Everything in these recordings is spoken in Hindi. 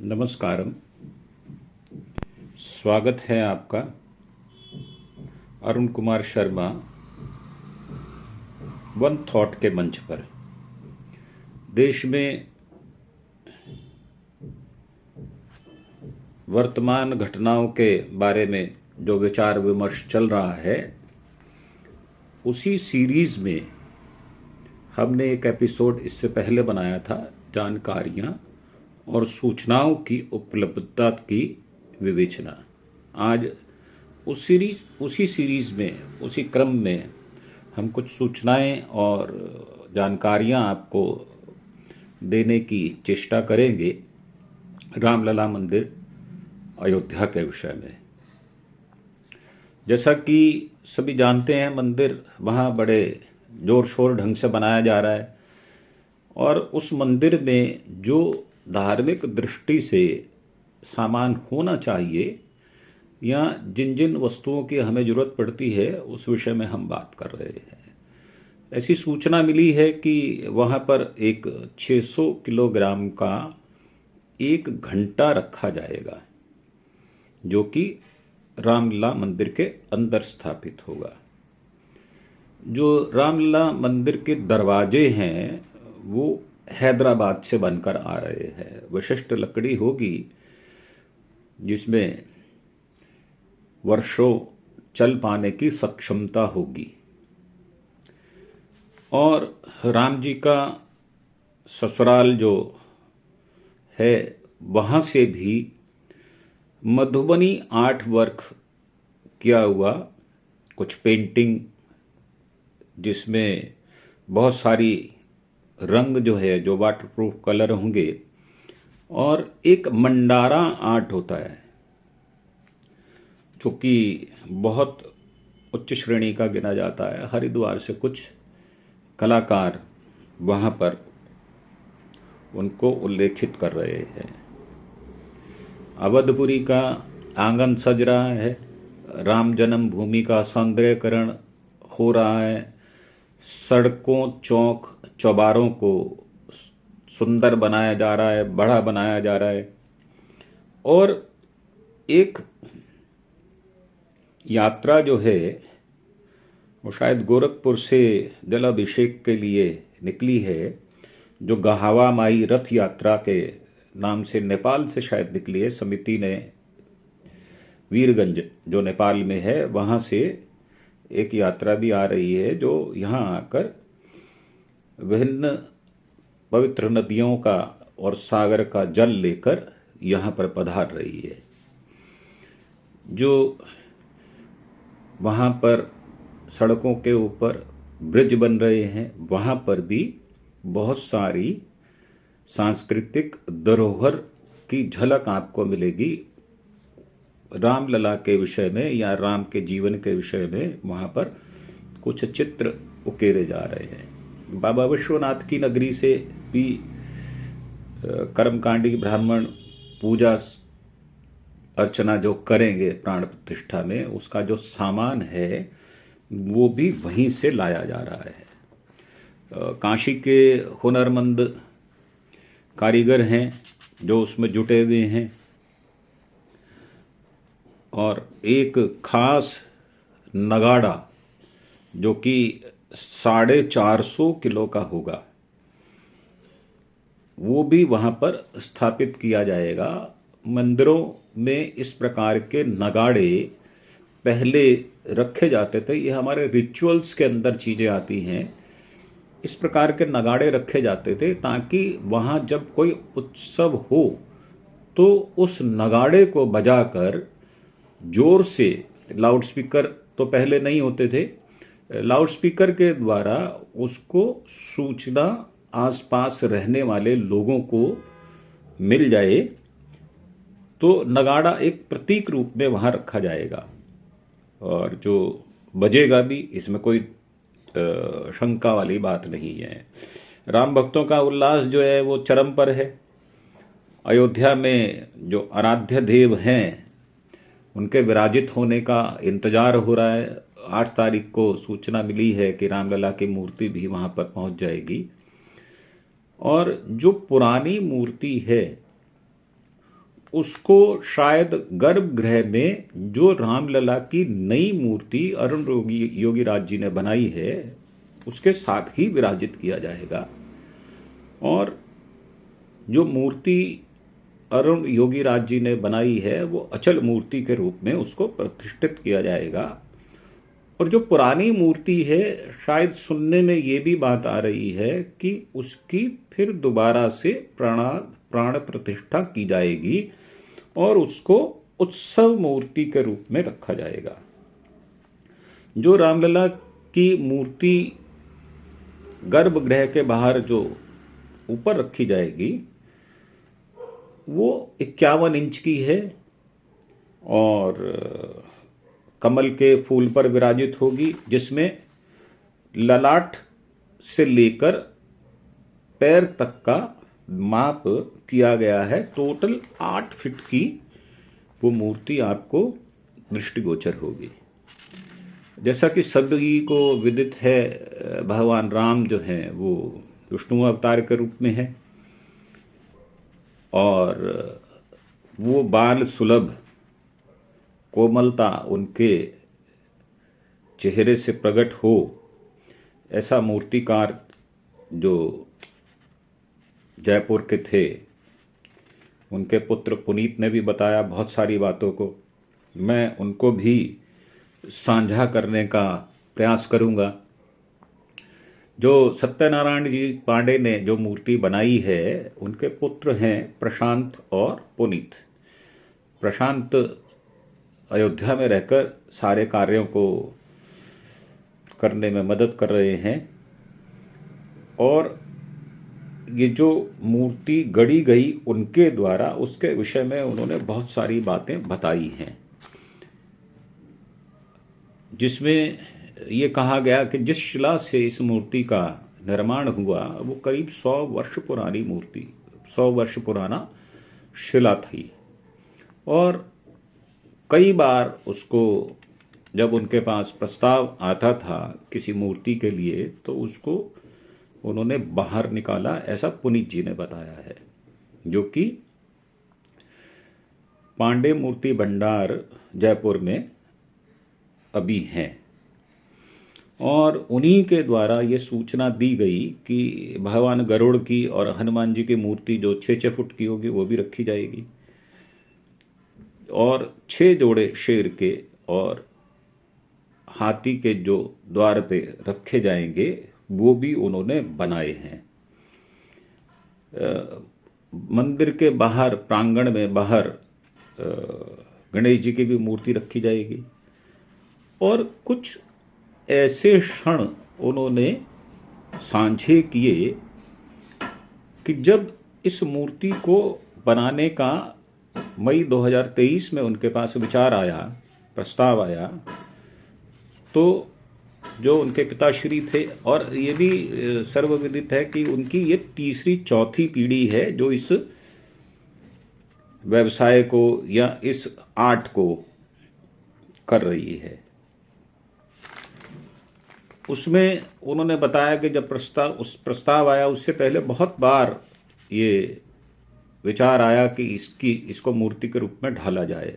नमस्कारम। स्वागत है आपका अरुण कुमार शर्मा वन थॉट के मंच पर। देश में वर्तमान घटनाओं के बारे में जो विचार विमर्श चल रहा है, उसी सीरीज में हमने एक एपिसोड इससे पहले बनाया था, जानकारियां और सूचनाओं की उपलब्धता की विवेचना। आज उसी सीरीज में, उसी क्रम में हम कुछ सूचनाएं और जानकारियां आपको देने की चेष्टा करेंगे रामलला मंदिर अयोध्या के विषय में। जैसा कि सभी जानते हैं, मंदिर वहाँ बड़े जोर शोर ढंग से बनाया जा रहा है और उस मंदिर में जो धार्मिक दृष्टि से सामान होना चाहिए या जिन जिन वस्तुओं की हमें ज़रूरत पड़ती है, उस विषय में हम बात कर रहे हैं। ऐसी सूचना मिली है कि वहाँ पर एक 600 किलोग्राम का एक घंटा रखा जाएगा, जो कि रामलला मंदिर के अंदर स्थापित होगा। जो रामलला मंदिर के दरवाजे हैं वो हैदराबाद से बनकर आ रहे हैं। विशिष्ट लकड़ी होगी जिसमें वर्षों चल पाने की सक्षमता होगी। और राम जी का ससुराल जो है, वहाँ से भी मधुबनी आर्ट वर्क किया हुआ कुछ पेंटिंग, जिसमें बहुत सारी रंग जो है, जो वाटरप्रूफ कलर होंगे, और एक मंडारा आर्ट होता है जो कि बहुत उच्च श्रेणी का गिना जाता है। हरिद्वार से कुछ कलाकार वहाँ पर उनको उल्लेखित कर रहे हैं। अवधपुरी का आंगन सज रहा है, राम जन्मभूमि का सौंदर्यकरण हो रहा है, सड़कों चौक चौबारों को सुंदर बनाया जा रहा है, बड़ा बनाया जा रहा है। और एक यात्रा जो है वो शायद गोरखपुर से जलाभिषेक के लिए निकली है, जो गहावा माई रथ यात्रा के नाम से नेपाल से शायद निकली है। समिति ने वीरगंज जो नेपाल में है, वहाँ से एक यात्रा भी आ रही है, जो यहाँ आकर विभिन्न पवित्र नदियों का और सागर का जल लेकर यहाँ पर पधार रही है। जो वहाँ पर सड़कों के ऊपर ब्रिज बन रहे हैं, वहाँ पर भी बहुत सारी सांस्कृतिक धरोहर की झलक आपको मिलेगी। रामलला के विषय में या राम के जीवन के विषय में वहाँ पर कुछ चित्र उकेरे जा रहे हैं। बाबा विश्वनाथ की नगरी से भी कर्मकांडी ब्राह्मण पूजा अर्चना जो करेंगे प्राण प्रतिष्ठा में, उसका जो सामान है वो भी वहीं से लाया जा रहा है। काशी के हुनरमंद कारीगर हैं जो उसमें जुटे हुए हैं, और एक खास नगाड़ा जो कि 450 किलो का होगा, वो भी वहाँ पर स्थापित किया जाएगा। मंदिरों में इस प्रकार के नगाड़े पहले रखे जाते थे, ये हमारे रिचुअल्स के अंदर चीज़ें आती हैं। इस प्रकार के नगाड़े रखे जाते थे ताकि वहाँ जब कोई उत्सव हो तो उस नगाड़े को बजाकर जोर से, लाउडस्पीकर तो पहले नहीं होते थे, लाउडस्पीकर के द्वारा उसको सूचना आसपास रहने वाले लोगों को मिल जाए, तो नगाड़ा एक प्रतीक रूप में वहाँ रखा जाएगा और जो बजेगा भी, इसमें कोई शंका वाली बात नहीं है। राम भक्तों का उल्लास जो है वो चरम पर है। अयोध्या में जो आराध्य देव हैं उनके विराजित होने का इंतजार हो रहा है। 8 तारीख को सूचना मिली है कि रामलला की मूर्ति भी वहाँ पर पहुँच जाएगी। और जो पुरानी मूर्ति है उसको शायद गर्भगृह में जो रामलला की नई मूर्ति अरुण योगीराज जी ने बनाई है उसके साथ ही विराजित किया जाएगा। और जो मूर्ति अरुण योगीराज जी ने बनाई है वो अचल मूर्ति के रूप में उसको प्रतिष्ठित किया जाएगा। और जो पुरानी मूर्ति है, शायद सुनने में ये भी बात आ रही है कि उसकी फिर दोबारा से प्राण प्रतिष्ठा की जाएगी और उसको उत्सव मूर्ति के रूप में रखा जाएगा। जो रामलला की मूर्ति गर्भगृह के बाहर जो ऊपर रखी जाएगी वो 51 इंच की है और कमल के फूल पर विराजित होगी, जिसमें ललाट से लेकर पैर तक का माप किया गया है। टोटल 8 फीट की वो मूर्ति आपको दृष्टिगोचर होगी। जैसा कि सभी को विदित है, भगवान राम जो हैं वो विष्णु अवतार के रूप में है और वो बाल सुलभ कोमलता उनके चेहरे से प्रकट हो, ऐसा मूर्तिकार जो जयपुर के थे, उनके पुत्र पुनीत ने भी बताया बहुत सारी बातों को। मैं उनको भी साझा करने का प्रयास करूंगा। जो सत्यनारायण जी पांडे ने जो मूर्ति बनाई है, उनके पुत्र हैं प्रशांत और पुनीत। प्रशांत अयोध्या में रहकर सारे कार्यों को करने में मदद कर रहे हैं और ये जो मूर्ति गढ़ी गई उनके द्वारा, उसके विषय में उन्होंने बहुत सारी बातें बताई हैं, जिसमें ये कहा गया कि जिस शिला से इस मूर्ति का निर्माण हुआ वो करीब 100 वर्ष पुरानी मूर्ति, 100 वर्ष पुराना शिला थी। और कई बार उसको जब उनके पास प्रस्ताव आता था किसी मूर्ति के लिए तो उसको उन्होंने बाहर निकाला, ऐसा पुनीत जी ने बताया है, जो कि पांडे मूर्ति भंडार जयपुर में अभी हैं। और उन्हीं के द्वारा ये सूचना दी गई कि भगवान गरुड़ की और हनुमान जी की मूर्ति जो 6-6 फुट की होगी वो भी रखी जाएगी और 6 जोड़े शेर के और हाथी के जो द्वार पे रखे जाएंगे वो भी उन्होंने बनाए हैं। मंदिर के बाहर, प्रांगण में बाहर गणेश जी की भी मूर्ति रखी जाएगी। और कुछ ऐसे क्षण उन्होंने साझे किए कि जब इस मूर्ति को बनाने का मई 2023 में उनके पास विचार आया, प्रस्ताव आया, तो जो उनके पिताश्री थे, और ये भी सर्वविदित है कि उनकी ये तीसरी चौथी पीढ़ी है जो इस व्यवसाय को या इस आर्ट को कर रही है। उसमें उन्होंने बताया कि जब प्रस्ताव आया उससे पहले बहुत बार ये विचार आया कि इसको मूर्ति के रूप में ढाला जाए।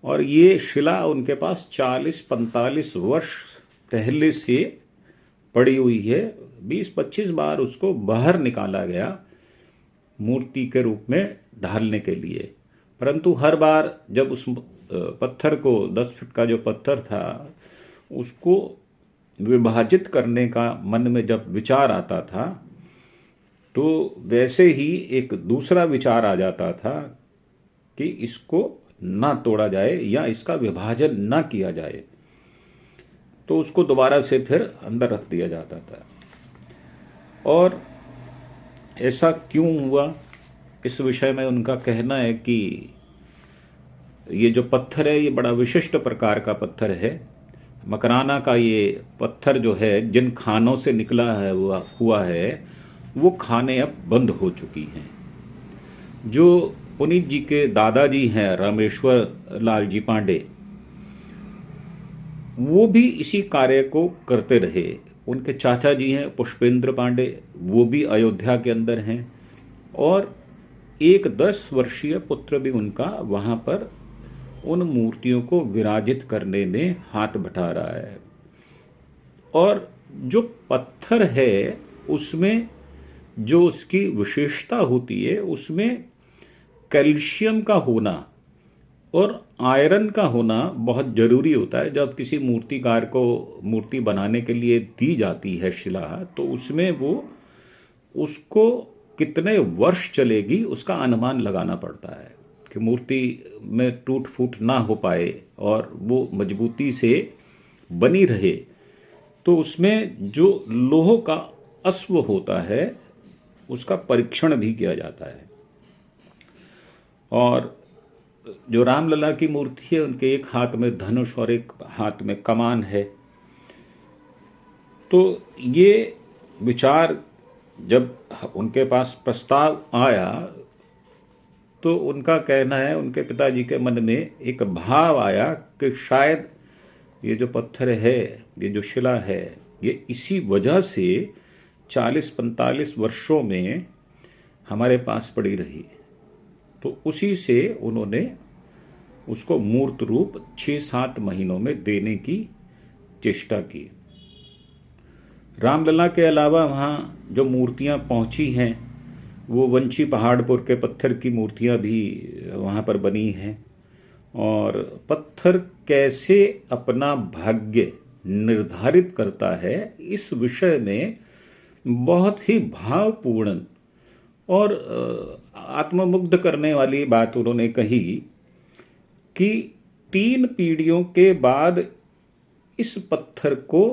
और ये शिला उनके पास 40-45 वर्ष पहले से पड़ी हुई है। 20-25 बार उसको बाहर निकाला गया मूर्ति के रूप में ढालने के लिए, परंतु हर बार जब उस पत्थर को, 10 फीट का जो पत्थर था, उसको विभाजित करने का मन में जब विचार आता था तो वैसे ही एक दूसरा विचार आ जाता था कि इसको ना तोड़ा जाए या इसका विभाजन ना किया जाए, तो उसको दोबारा से फिर अंदर रख दिया जाता था। और ऐसा क्यों हुआ, इस विषय में उनका कहना है कि ये जो पत्थर है ये बड़ा विशिष्ट प्रकार का पत्थर है। मकराना का ये पत्थर जो है, जिन खानों से निकला है हुआ है वो खाने अब बंद हो चुकी हैं। जो पुनीत जी के दादाजी हैं रामेश्वर लाल जी पांडे, वो भी इसी कार्य को करते रहे। उनके चाचा जी हैं पुष्पेंद्र पांडे, वो भी अयोध्या के अंदर हैं। और एक 10 वर्षीय पुत्र भी उनका वहां पर उन मूर्तियों को विराजित करने में हाथ बटा रहा है। और जो पत्थर है उसमें जो उसकी विशेषता होती है, उसमें कैल्शियम का होना और आयरन का होना बहुत जरूरी होता है। जब किसी मूर्तिकार को मूर्ति बनाने के लिए दी जाती है शिला, तो उसमें वो उसको कितने वर्ष चलेगी उसका अनुमान लगाना पड़ता है कि मूर्ति में टूट फूट ना हो पाए और वो मजबूती से बनी रहे। तो उसमें जो लोह का अश्व होता है उसका परीक्षण भी किया जाता है। और जो रामलला की मूर्ति है, उनके एक हाथ में धनुष और एक हाथ में कमान है। तो ये विचार जब उनके पास प्रस्ताव आया तो उनका कहना है, उनके पिताजी के मन में एक भाव आया कि शायद ये जो पत्थर है, ये जो शिला है, ये इसी वजह से 40-45 वर्षों में हमारे पास पड़ी रही। तो उसी से उन्होंने उसको मूर्त रूप 6-7 महीनों में देने की चेष्टा की। रामलला के अलावा वहाँ जो मूर्तियाँ पहुँची हैं वो वंशी पहाड़पुर के पत्थर की मूर्तियाँ भी वहाँ पर बनी हैं। और पत्थर कैसे अपना भाग्य निर्धारित करता है, इस विषय में बहुत ही भावपूर्ण और आत्ममुग्ध करने वाली बात उन्होंने कही कि 3 पीढ़ियों के बाद इस पत्थर को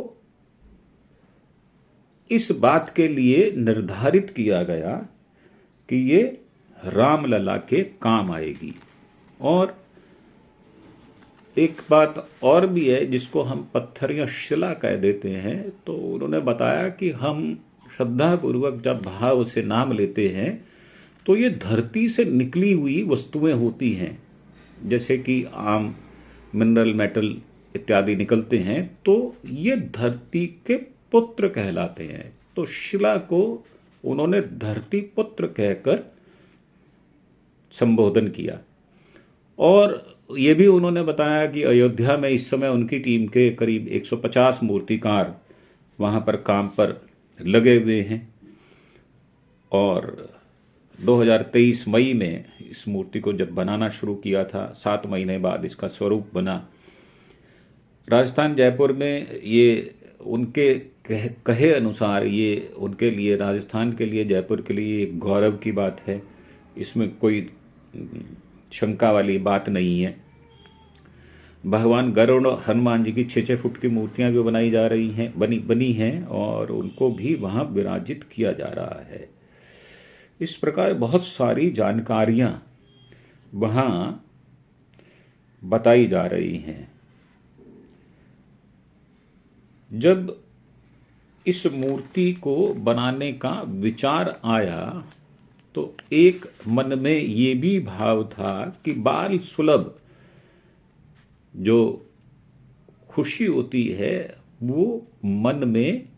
इस बात के लिए निर्धारित किया गया कि ये रामलला के काम आएगी। और एक बात और भी है जिसको हम पत्थर या शिला कह देते हैं। तो उन्होंने बताया कि हम श्रद्धापूर्वक जब भाव से नाम लेते हैं तो ये धरती से निकली हुई वस्तुएं होती हैं, जैसे कि आम मिनरल मेटल इत्यादि निकलते हैं, तो ये धरती के पुत्र कहलाते हैं। तो शिला को उन्होंने धरती पुत्र कहकर संबोधन किया। और ये भी उन्होंने बताया कि अयोध्या में इस समय उनकी टीम के करीब 150 मूर्तिकार वहाँ पर काम पर लगे हुए हैं। और 2023 मई में इस मूर्ति को जब बनाना शुरू किया था, 7 महीने बाद इसका स्वरूप बना। राजस्थान जयपुर में ये उनके कहे अनुसार ये उनके लिए, राजस्थान के लिए, जयपुर के लिए एक गौरव की बात है। इसमें कोई शंका वाली बात नहीं है। भगवान गरुड़ और हनुमान जी की 6-6 फुट की मूर्तियां भी बनाई जा रही हैं, बनी हैं, और उनको भी वहां विराजित किया जा रहा है। इस प्रकार बहुत सारी जानकारियां वहां बताई जा रही हैं। जब इस मूर्ति को बनाने का विचार आया तो एक मन में ये भी भाव था कि बाल सुलभ जो खुशी होती है वो मन में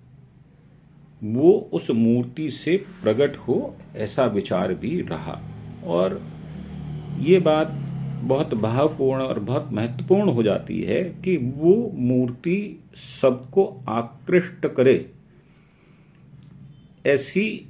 वो उस मूर्ति से प्रकट हो, ऐसा विचार भी रहा। और ये बात बहुत भावपूर्ण और बहुत महत्वपूर्ण हो जाती है कि वो मूर्ति सबको आकृष्ट करे, ऐसी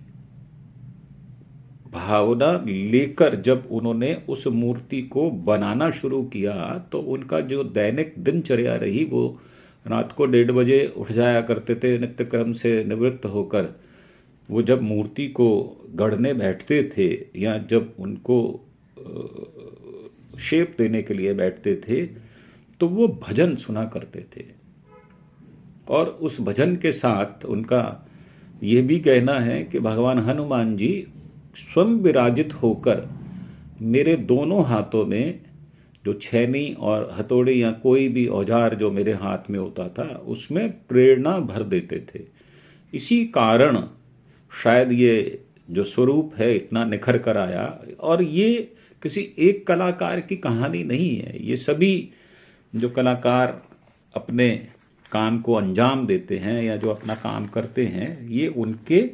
भावना लेकर जब उन्होंने उस मूर्ति को बनाना शुरू किया तो उनका जो दैनिक दिनचर्या रही, वो रात को 1:30 बजे उठ जाया करते थे नित्य क्रम से निवृत्त होकर। वो जब मूर्ति को गढ़ने बैठते थे या जब उनको शेप देने के लिए बैठते थे तो वो भजन सुना करते थे। और उस भजन के साथ उनका ये भी कहना है कि भगवान हनुमान जी स्वयं विराजित होकर मेरे दोनों हाथों में जो छैनी और हथौड़ी या कोई भी औजार जो मेरे हाथ में होता था उसमें प्रेरणा भर देते थे। इसी कारण शायद ये जो स्वरूप है इतना निखर कर आया। और ये किसी एक कलाकार की कहानी नहीं है, ये सभी जो कलाकार अपने काम को अंजाम देते हैं या जो अपना काम करते हैं, ये उनके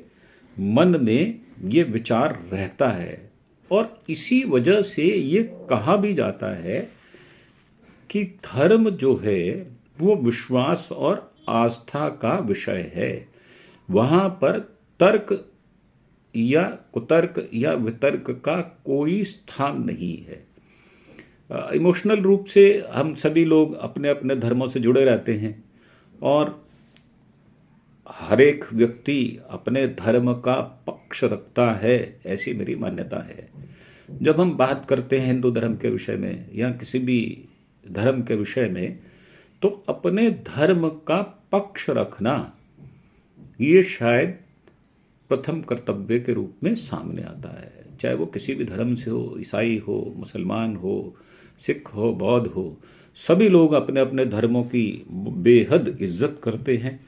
मन में ये विचार रहता है। और इसी वजह से ये कहा भी जाता है कि धर्म जो है वो विश्वास और आस्था का विषय है। वहां पर तर्क या कुतर्क या वितर्क का कोई स्थान नहीं है। इमोशनल रूप से हम सभी लोग अपने अपने धर्मों से जुड़े रहते हैं और हर एक व्यक्ति अपने धर्म का पक्ष रखता है, ऐसी मेरी मान्यता है। जब हम बात करते हैं हिंदू धर्म के विषय में या किसी भी धर्म के विषय में, तो अपने धर्म का पक्ष रखना ये शायद प्रथम कर्तव्य के रूप में सामने आता है। चाहे वो किसी भी धर्म से हो, ईसाई हो, मुसलमान हो, सिख हो, बौद्ध हो, सभी लोग अपने अपने धर्मों की बेहद इज्जत करते हैं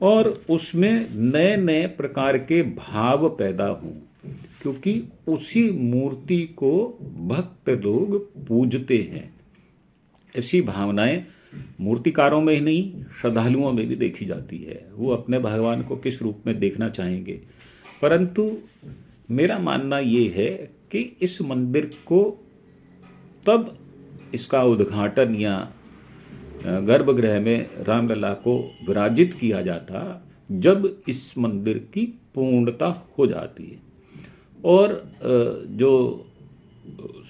और उसमें नए नए प्रकार के भाव पैदा हों, क्योंकि उसी मूर्ति को भक्त लोग पूजते हैं। ऐसी भावनाएं मूर्तिकारों में ही नहीं, श्रद्धालुओं में भी देखी जाती है। वो अपने भगवान को किस रूप में देखना चाहेंगे। परंतु मेरा मानना ये है कि इस मंदिर को तब इसका उद्घाटन या गर्भगृह में रामलला को विराजित किया जाता जब इस मंदिर की पूर्णता हो जाती है। और जो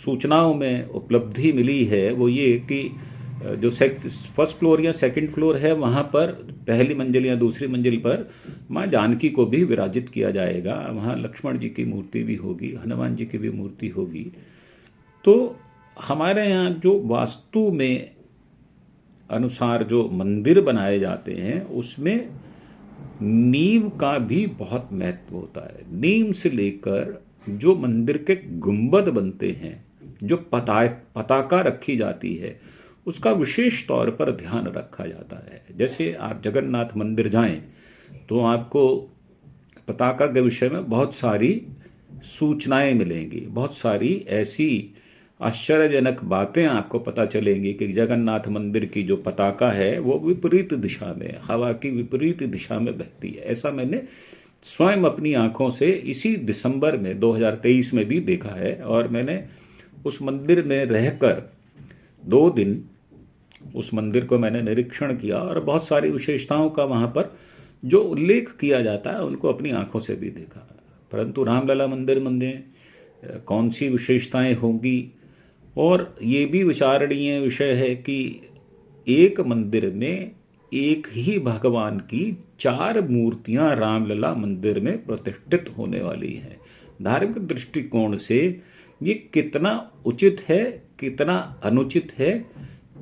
सूचनाओं में उपलब्धि मिली है वो ये कि जो फर्स्ट फ्लोर या सेकंड फ्लोर है, वहाँ पर पहली मंजिल या दूसरी मंजिल पर माँ जानकी को भी विराजित किया जाएगा। वहाँ लक्ष्मण जी की मूर्ति भी होगी, हनुमान जी की भी मूर्ति होगी। तो हमारे यहाँ जो वास्तु में अनुसार जो मंदिर बनाए जाते हैं उसमें नींव का भी बहुत महत्व होता है। नींव से लेकर जो मंदिर के गुंबद बनते हैं, जो पताका रखी जाती है, उसका विशेष तौर पर ध्यान रखा जाता है। जैसे आप जगन्नाथ मंदिर जाएं तो आपको पताका के विषय में बहुत सारी सूचनाएं मिलेंगी, बहुत सारी ऐसी आश्चर्यजनक बातें आपको पता चलेंगी कि जगन्नाथ मंदिर की जो पताका है वो विपरीत दिशा में, हवा की विपरीत दिशा में बहती है। ऐसा मैंने स्वयं अपनी आंखों से इसी दिसंबर में 2023 में भी देखा है। और मैंने उस मंदिर में रहकर 2 दिन उस मंदिर को मैंने निरीक्षण किया और बहुत सारी विशेषताओं का वहां पर जो उल्लेख किया जाता है उनको अपनी आंखों से भी देखा। परंतु रामलला मंदिर में कौन सी विशेषताएं होंगी, और ये भी विचारणीय विषय है कि एक मंदिर में एक ही भगवान की 4 मूर्तियां रामलला मंदिर में प्रतिष्ठित होने वाली हैं। धार्मिक दृष्टिकोण से ये कितना उचित है, कितना अनुचित है,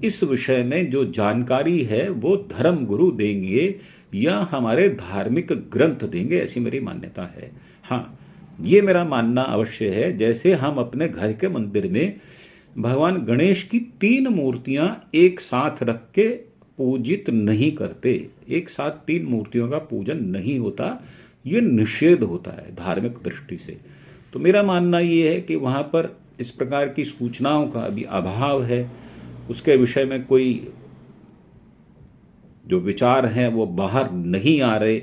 इस विषय में जो जानकारी है वो धर्म गुरु देंगे या हमारे धार्मिक ग्रंथ देंगे, ऐसी मेरी मान्यता है। हाँ, ये मेरा मानना अवश्य है। जैसे हम अपने घर के मंदिर में भगवान गणेश की 3 मूर्तियां एक साथ रख के पूजित नहीं करते, एक साथ 3 मूर्तियों का पूजन नहीं होता, ये निषेध होता है धार्मिक दृष्टि से। तो मेरा मानना ये है कि वहां पर इस प्रकार की सूचनाओं का अभी अभाव है, उसके विषय में कोई जो विचार हैं वो बाहर नहीं आ रहे,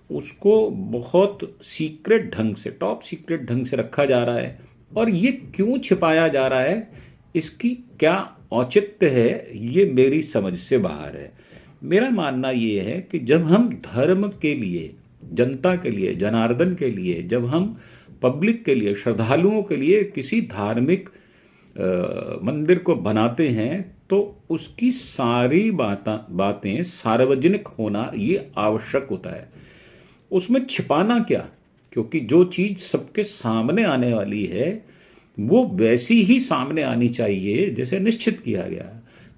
उसको बहुत सीक्रेट ढंग से, टॉप सीक्रेट ढंग से रखा जा रहा है। और ये क्यों छिपाया जा रहा है, इसकी क्या औचित्य है, ये मेरी समझ से बाहर है। मेरा मानना ये है कि जब हम धर्म के लिए, जनता के लिए, जनार्दन के लिए, जब हम पब्लिक के लिए, श्रद्धालुओं के लिए किसी धार्मिक मंदिर को बनाते हैं तो उसकी सारी बातें सार्वजनिक होना ये आवश्यक होता है। उसमें छिपाना क्या, क्योंकि जो चीज सबके सामने आने वाली है वो वैसी ही सामने आनी चाहिए जैसे निश्चित किया गया।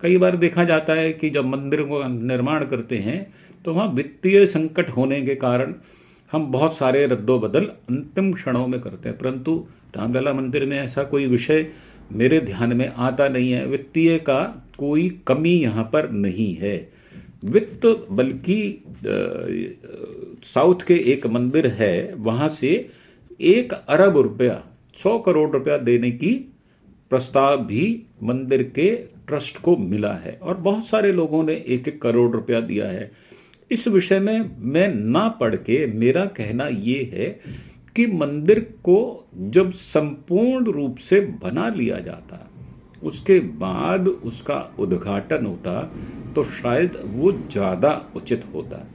कई बार देखा जाता है कि जब मंदिर को निर्माण करते हैं तो वहाँ वित्तीय संकट होने के कारण हम बहुत सारे रद्दोबदल अंतिम क्षणों में करते हैं, परंतु रामलला मंदिर में ऐसा कोई विषय मेरे ध्यान में आता नहीं है। वित्तीय का कोई कमी यहाँ पर नहीं है। वित्त बल्कि साउथ के एक मंदिर है, वहां से 1 अरब रुपया, 100 करोड़ रुपया देने की प्रस्ताव भी मंदिर के ट्रस्ट को मिला है और बहुत सारे लोगों ने 1-1 करोड़ रुपया दिया है। इस विषय में मैं ना पढ़ के मेरा कहना ये है कि मंदिर को जब संपूर्ण रूप से बना लिया जाता, उसके बाद उसका उद्घाटन होता, तो शायद वो ज़्यादा उचित होता।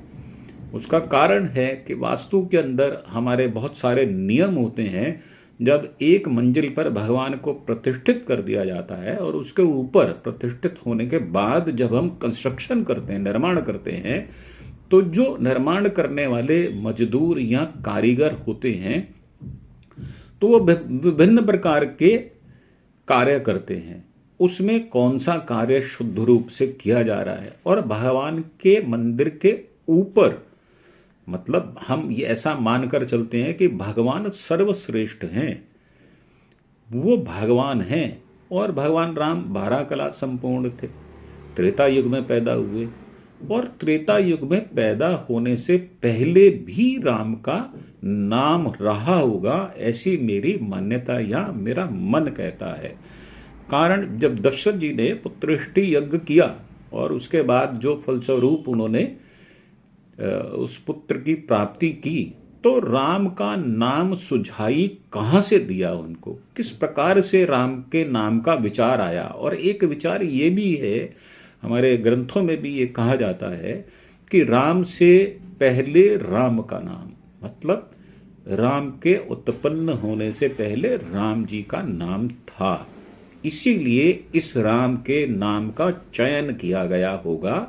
उसका कारण है कि वास्तु के अंदर हमारे बहुत सारे नियम होते हैं। जब एक मंजिल पर भगवान को प्रतिष्ठित कर दिया जाता है और उसके ऊपर प्रतिष्ठित होने के बाद जब हम कंस्ट्रक्शन करते हैं, निर्माण करते हैं, तो जो निर्माण करने वाले मजदूर या कारीगर होते हैं, तो वो विभिन्न प्रकार के कार्य करते हैं। उसमें कौन सा कार्य शुद्ध रूप से किया जा रहा है, और भगवान के मंदिर के ऊपर, मतलब हम ये ऐसा मानकर चलते हैं कि भगवान सर्वश्रेष्ठ हैं, वो भगवान हैं। और भगवान राम 12 कला संपूर्ण थे, त्रेता युग में पैदा हुए, और त्रेता युग में पैदा होने से पहले भी राम का नाम रहा होगा, ऐसी मेरी मान्यता या मेरा मन कहता है। कारण जब दशरथ जी ने पुत्रष्टि यज्ञ किया और उसके बाद जो फलस्वरूप उन्होंने उस पुत्र की प्राप्ति की, तो राम का नाम सुझाई कहाँ से दिया उनको, किस प्रकार से राम के नाम का विचार आया। और एक विचार ये भी है, हमारे ग्रंथों में भी ये कहा जाता है कि राम से पहले राम का नाम, मतलब राम के उत्पन्न होने से पहले राम जी का नाम था, इसीलिए इस राम के नाम का चयन किया गया होगा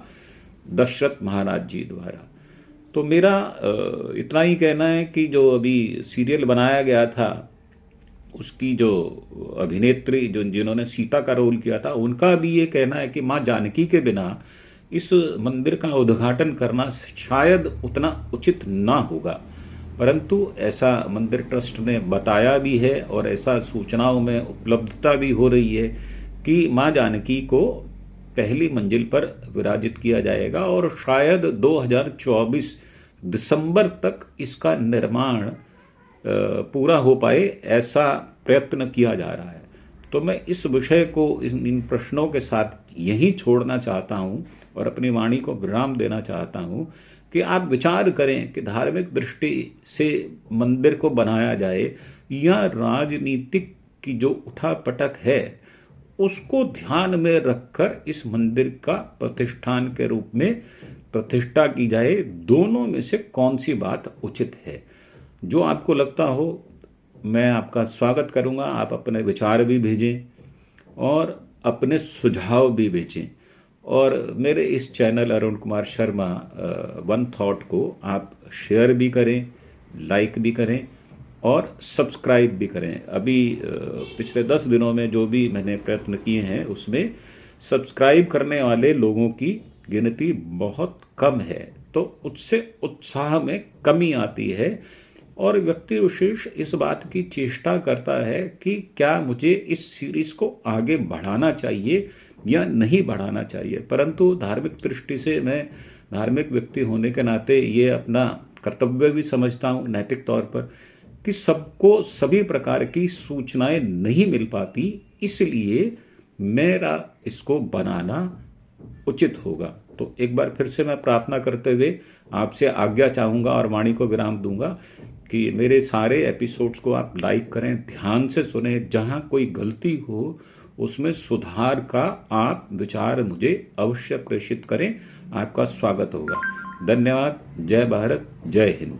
दशरथ महाराज जी द्वारा। तो मेरा इतना ही कहना है कि जो अभी सीरियल बनाया गया था, उसकी जो अभिनेत्री जो जिन्होंने सीता का रोल किया था, उनका भी ये कहना है कि माँ जानकी के बिना इस मंदिर का उद्घाटन करना शायद उतना उचित ना होगा। परंतु ऐसा मंदिर ट्रस्ट ने बताया भी है और ऐसा सूचनाओं में उपलब्धता भी हो रही है कि माँ जानकी को पहली मंजिल पर विराजित किया जाएगा, और शायद 2024 दिसंबर तक इसका निर्माण पूरा हो पाए, ऐसा प्रयत्न किया जा रहा है। तो मैं इस विषय को इन प्रश्नों के साथ यहीं छोड़ना चाहता हूं और अपनी वाणी को विराम देना चाहता हूं कि आप विचार करें कि धार्मिक दृष्टि से मंदिर को बनाया जाए या राजनीतिक की जो उठापटक है उसको ध्यान में रखकर इस मंदिर का प्रतिष्ठान के रूप में प्रतिष्ठा की जाए। दोनों में से कौन सी बात उचित है, जो आपको लगता हो, मैं आपका स्वागत करूंगा। आप अपने विचार भी भेजें और अपने सुझाव भी भेजें, और मेरे इस channel Arun Kumar Sharma one thought को आप शेयर भी करें, लाइक भी करें और सब्सक्राइब भी करें। अभी पिछले 10 दिनों में जो भी मैंने प्रयत्न किए हैं उसमें सब्सक्राइब करने वाले लोगों की गिनती बहुत कम है, तो उससे उत्साह में कमी आती है और व्यक्ति विशेष इस बात की चेष्टा करता है कि क्या मुझे इस सीरीज को आगे बढ़ाना चाहिए या नहीं बढ़ाना चाहिए। परंतु धार्मिक दृष्टि से, मैं धार्मिक व्यक्ति होने के नाते ये अपना कर्तव्य भी समझता हूँ नैतिक तौर पर कि सबको सभी प्रकार की सूचनाएं नहीं मिल पाती, इसलिए मेरा इसको बनाना उचित होगा। तो एक बार फिर से मैं प्रार्थना करते हुए आपसे आज्ञा चाहूंगा और वाणी को विराम दूंगा कि मेरे सारे एपिसोड्स को आप लाइक करें, ध्यान से सुने, जहां कोई गलती हो उसमें सुधार का आप विचार मुझे अवश्य प्रेषित करें। आपका स्वागत होगा। धन्यवाद। जय भारत, जय हिंद।